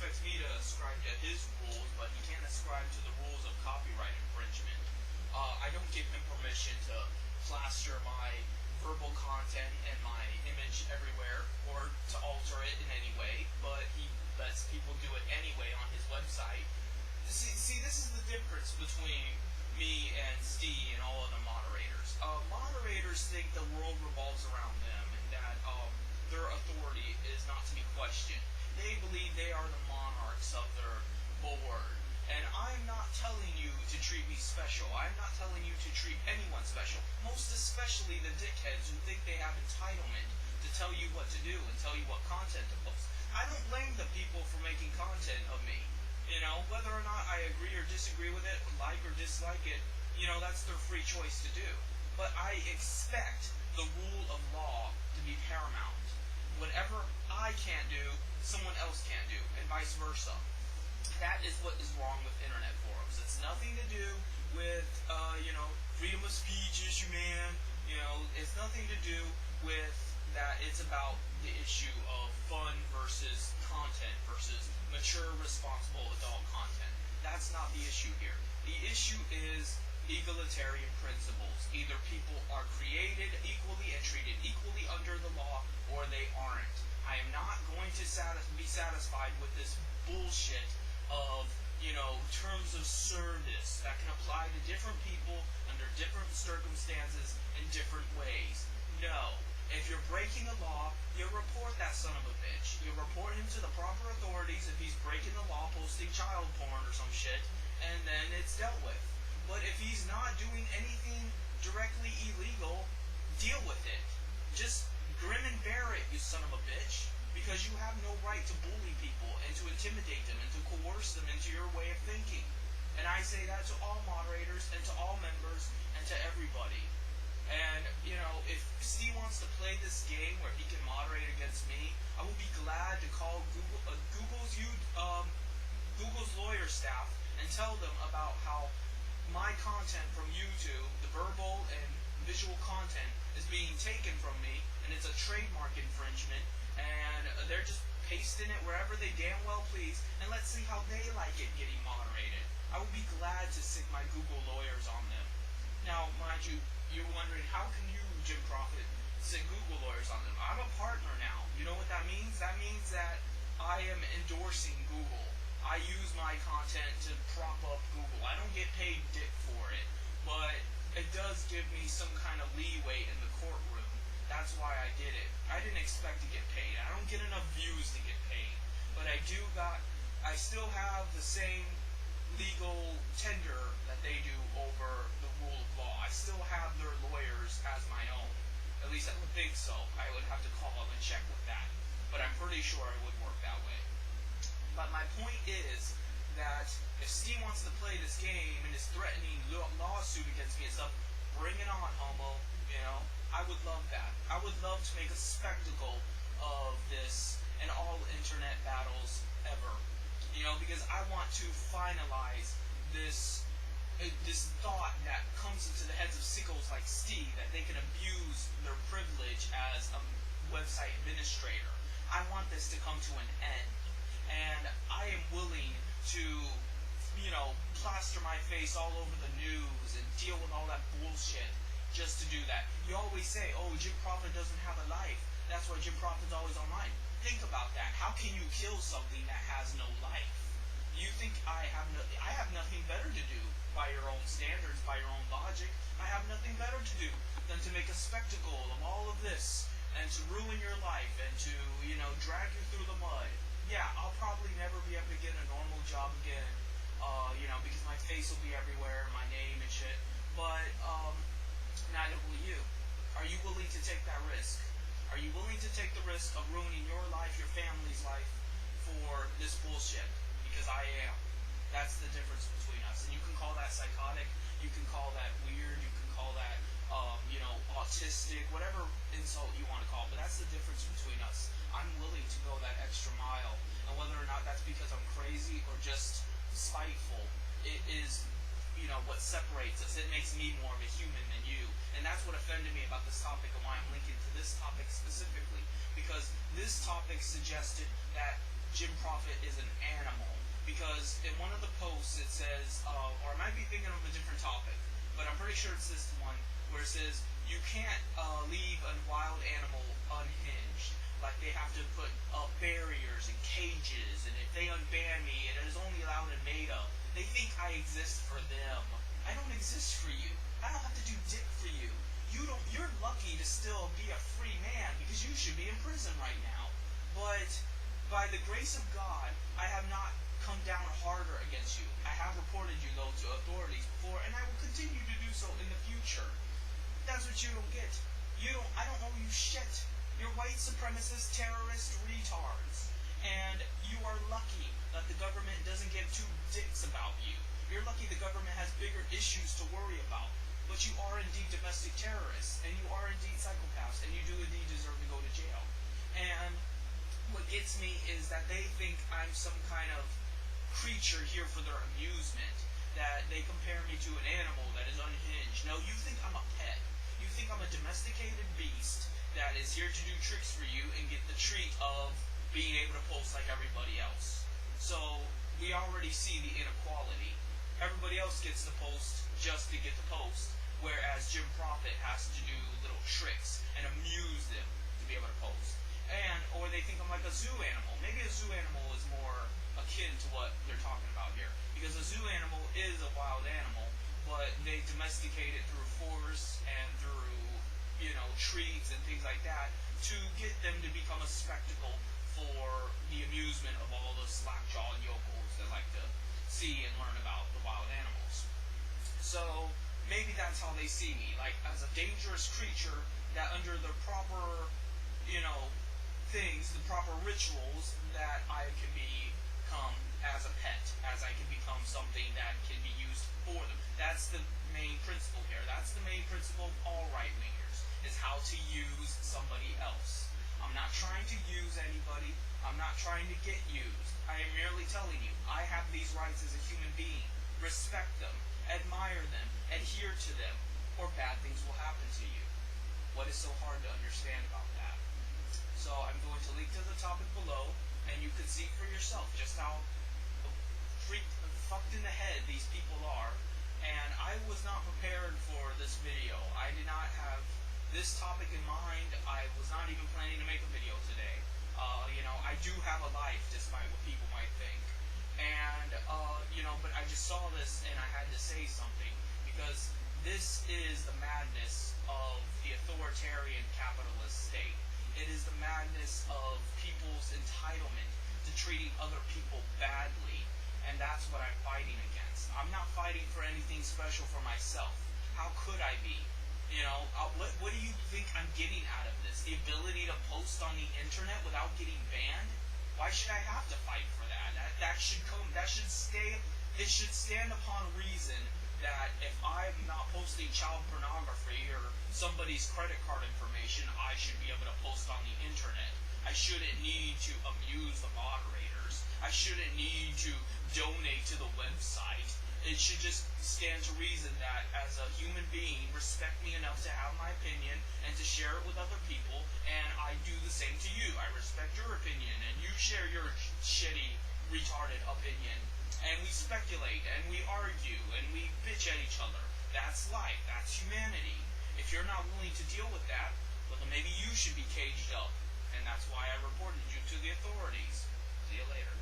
expect me to ascribe to his rules, but he can't ascribe to the rules of copyright infringement. I don't give him permission to plaster my verbal content and my image everywhere, or to alter it in any way, but he lets people do it anyway on his website. See, this is the difference between me and Steve and all of the moderators. Moderators think the world revolves around them and that their authority is not to be questioned. They believe they are the monarchs of their board. And I'm not telling you to treat me special. I'm not telling you to treat anyone special. Most especially the dickheads who think they have entitlement to tell you what to do and tell you what content to post. I don't blame the people for making content of me. You know, whether or not I agree or disagree with it, like or dislike it, you know, that's their free choice to do. But I expect the rule of law to be paramount. Whatever I can't do, someone else can't do, and vice versa. That is what is wrong with internet forums. It's nothing to do with, freedom of speech issue, man. You know, it's nothing to do with that. It's about the issue of fun versus content versus mature, responsible adult content. That's not the issue here. The issue is egalitarian principles. Either people are created equally and treated equally under the law, or they aren't. I am not going to be satisfied with this bullshit of, terms of service that can apply to different people under different circumstances in different ways. No. If you're breaking the law, you report that son of a bitch. You report him to the proper authorities if he's breaking the law, posting child porn or some shit, and then it's dealt with. But if he's not doing anything directly illegal, deal with it. Just grin and bear it, you son of a bitch. Because you have no right to bully people and to intimidate them and to coerce them into your way of thinking. And I say that to all moderators and to all members and to everybody. And, if Steve wants to play this game where he can moderate against me, I will be glad to call Google's lawyer staff and tell them about how my content from YouTube, the verbal and visual content, is being taken from me, and it's a trademark infringement, and they're just pasting it wherever they damn well please, and let's see how they like it getting moderated. I would be glad to stick my Google lawyers on them. Now, mind you, you're wondering, how can you, Jim Profit, stick Google lawyers on them? I'm a partner now. You know what that means? That means that I am endorsing Google. I use my content to prop up Google. I don't get paid dick for it, but it does give me some kind of leeway in the courtroom. That's why I did it. I didn't expect to get paid. I don't get enough views to get paid, but I still have the same legal tender that they do over the rule of law. I still have their lawyers as my own. At least I would think so. I would have to call them and check with that, but I'm pretty sure it would work that way. But my point is that if Steve wants to play this game and is threatening lawsuit against me and stuff, bring it on, homo. I would love that. I would love to make a spectacle of this and all internet battles ever. Because I want to finalize this thought that comes into the heads of sickos like Steve, that they can abuse their privilege as a website administrator. I want this to come to an end. And I am willing to, plaster my face all over the news and deal with all that bullshit just to do that. You always say, oh, Jim Profit doesn't have a life. That's why Jim Profit's always online. Think about that. How can you kill something that has no life? You think I have nothing better to do by your own standards, by your own logic. I have nothing better to do than to make a spectacle of all of this and to ruin your life and to, drag you through the mud. Yeah, I'll probably never be able to get a normal job again, because my face will be everywhere, my name and shit. But neither will you. Are you willing to take that risk? Are you willing to take the risk of ruining your life, your family's life, for this bullshit? Because I am. That's the difference between us. And you can call that psychotic, you can call that weird, you can call that, autistic, whatever insult you want to call it, but that's the difference between us. I'm willing to go that extra mile, and whether or not that's because I'm crazy or just spiteful, it is, what separates us. It makes me more of a human than you, and that's what offended me about this topic and why I'm linking to this topic specifically, because this topic suggested that Jim Prophet is an animal. Because in one of the posts it says, or I might be thinking of a different topic, but I'm pretty sure it's this one, where it says, you can't leave a wild animal unhinged. Like they have to put barriers and cages, and if they unban me, it is only allowed in Meta. They think I exist for them. I don't exist for you. I don't have to do dick for you. You're lucky to still be a free man because you should be in prison right now. But by the grace of God, I have not come down harder against you. I have reported you though to authorities before, and I will continue to do so in the future. That's what you don't get. I don't owe you shit. You're white supremacist terrorist retards. And you are lucky that the government doesn't give two dicks about you. You're lucky the government has bigger issues to worry about. But you are indeed domestic terrorists, and you are indeed psychopaths, and you do indeed deserve to go to jail. And what gets me is that they think I'm some kind of creature here for their amusement, that they compare me to an animal that is unhinged. No, you think I'm a pet. You think I'm a domesticated beast that is here to do tricks for you and get the treat of being able to post like everybody else. So we already see the inequality. Everybody else gets to post just to get the post, whereas Jim Prophet has to do little tricks and amuse them to be able to post. Or they think I'm like a zoo animal. Maybe a zoo animal is more akin to what they're talking about here, because a zoo animal is a wild animal, but they domesticate it through force and through, treats and things like that to get them to become a spectacle for the amusement of all those slack-jawed yokels that like to see and learn about the wild animals. So maybe that's how they see me, like as a dangerous creature that under the proper, things, the proper rituals, that I can become as a pet, as I can become something that can be used for them. That's the main principle here. That's the main principle of all right-wingers, is how to use somebody else. I'm not trying to use anybody. I'm not trying to get used. I am merely telling you, I have these rights as a human being. Respect them, admire them, adhere to them, or bad things will happen to you. What is so hard to understand about that? So I'm going to link to the topic below, and you can see for yourself just how fucked in the head these people are. And I was not prepared for this video. I did not have this topic in mind. I was not even planning to make a video today. I do have a life, despite what people might think. And, but I just saw this and I had to say something, because this is the madness of the authoritarian capitalist state. It is the madness of people's entitlement to treating other people badly, and that's what I'm fighting against. I'm not fighting for anything special for myself. How could I be? What do you think I'm getting out of this? The ability to post on the internet without getting banned? Why should I have to fight for that? It should stand upon reason that if I'm not posting child pornography or somebody's credit card information, I should be able to post on the internet. I shouldn't need to amuse the moderators. I shouldn't need to donate to the website. It should just stand to reason that as a human being, respect me enough to have my opinion and to share it with other people, and I do the same to you. I respect your opinion, and you share your shitty, retarded opinion. And we speculate, and we argue, and we bitch at each other. That's life. That's humanity. If you're not willing to deal with that, well, then maybe you should be caged up. And that's why I reported you to the authorities.